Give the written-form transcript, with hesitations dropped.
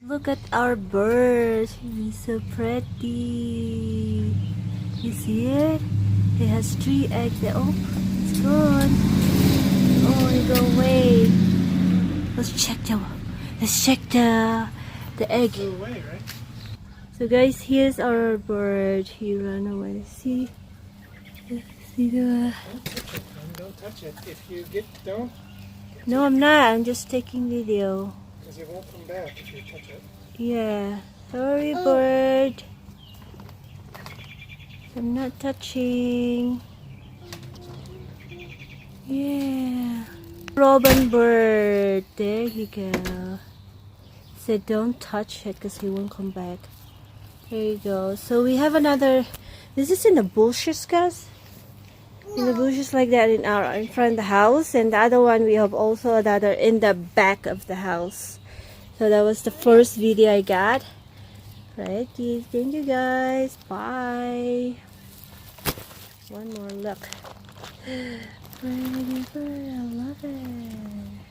Look at our bird. He's so pretty. You see it? It has 3 eggs there. Oh, it's gone. Oh, it go away. Let's check the egg. Flew away, right? So guys, here's our bird. He ran away. See the... Don't touch it. If you don't, No, I'm not. I'm just taking video. because it won't come back if you touch it. Yeah. Sorry, bird. I'm not touching. Yeah. Robin bird. There you go. Said don't touch it because he won't come back. There you go. So we have another. This is in the bushes, guys. In the bushes like that in front of the house, and the other one we have also another in the back of the house. So that was the first video I got. Right, thank you guys. Bye. One more look. Pretty bird, I love it.